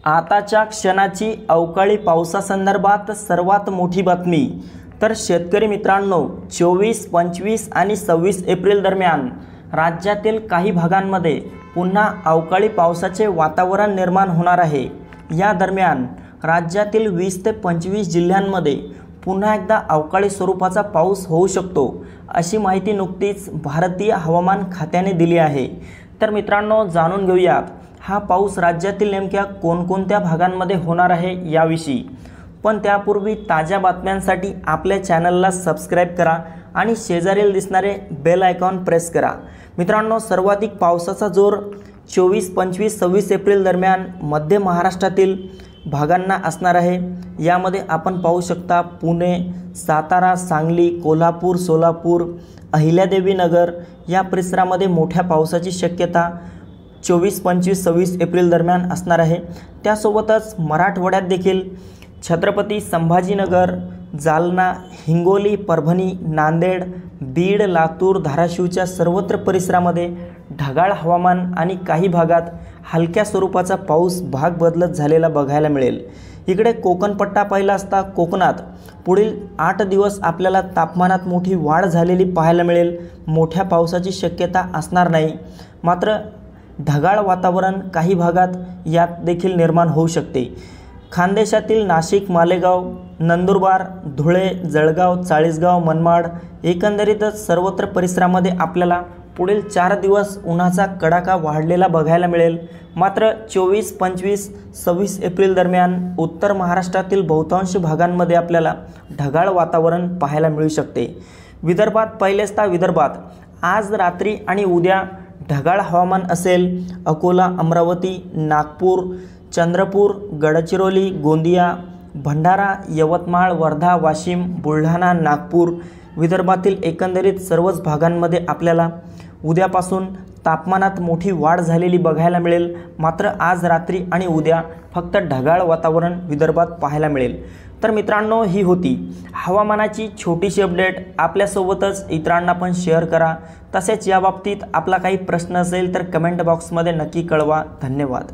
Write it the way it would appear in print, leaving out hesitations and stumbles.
आताच्या क्षणाची अवकाळी पावसासंदर्भात सर्वात मोठी बातमी। तर शेतकरी मित्रांनो, 24, 25 आणि 26 एप्रिल दरम्यान राज्यातील काही भागांमध्ये पुन्हा अवकाळी पावसाचे वातावरण निर्माण होणार आहे। या दरम्यान राज्यातील 20 ते 25 जिल्ह्यांमध्ये पुन्हा एकदा अवकाळी स्वरूपाचा पाऊस होऊ शकतो, अशी माहिती नुकतीच भारतीय हवामान खात्याने दिली आहे। तर मित्रांनो, जाणून घेऊयात हा पाऊस राज्यातील नेमक्या कोणकोणत्या भागांमध्ये होणार आहे याविषयी। पण त्यापूर्वी ताज्या बातम्यांसाठी आपल्या चॅनलला सबस्क्राइब करा आणि शेजारील दिसणारे बेल आयकॉन प्रेस करा। मित्रांनो, सर्वाधिक पावसाचा जोर 24, 25, 26 एप्रिल दरम्यान मध्य महाराष्ट्रातील भागांना असणार आहे। यामध्ये आपण पाहू शकता पुणे, सातारा, सांगली, कोल्हापूर, सोलापूर, अहिल्यादेवी नगर या परिसरामध्ये मोठ्या पावसाची शक्यता 24, 25, 26 एप्रिल दरम्यान असणार आहे। त्यासोबतच मराठवाड्यात देखील छत्रपती संभाजीनगर, जालना, हिंगोली, परभणी, नांदेड, बीड, लातूर, धाराशिवच्या सर्वत्र परिसरामध्ये ढगाळ हवामान आणि काही भागात हलक्या स्वरूपाचा पाऊस भाग बदलत झालेला बघायला मिळेल। इकडे कोकण पट्टा पाहिला असता कोकणात पुढील 8 दिवस आपल्याला तापमानात मोठी वाढ झालेली पाहायला मिळेल। मोठ्या पावसाची शक्यता असणार नाही, मात्र ढगाळ वातावरण काही भागात यात देखील निर्माण होऊ शकते। खानदेशातील नाशिक, मालेगाव, नंदुरबार, धुळे, जळगाव, चाळीसगाव, मनमाड एकंदरीतच सर्वत्र परिसरामध्ये आपल्याला पुढील 4 दिवस उन्हाचा कडाका वाढलेला बघायला मिळेल। मात्र 24, 25, 26 एप्रिल दरम्यान उत्तर महाराष्ट्रातील बहुतांश भागांमध्ये आपल्याला ढगाळ वातावरण पाहायला मिळू शकते। विदर्भात पहिलेस्ता विदर्भात आज रात्री आणि उद्या ढगाळ हवामान असेल। अकोला, अमरावती, नागपूर, चंद्रपूर, गडचिरोली, गोंदिया, भंडारा, यवतमाळ, वर्धा, वाशिम, बुलढाणा, नागपूर विदर्भातील एकंदरीत सर्वच भागांमध्ये आपल्याला उद्यापासून तापमानात मोठी वाढ झालेली बघायला मिळेल। मात्र आज रात्री आणि उद्या फक्त ढगाळ वातावरण विदर्भात पाहायला मिळेल। तर मित्रांनो, ही होती हवामानाची छोटीशी अपडेट। आपल्यासोबतच इतरांना पण शेअर करा। तसेच या बाबतीत आपला काही प्रश्न असेल तर कमेंट बॉक्समध्ये नक्की कळवा। धन्यवाद।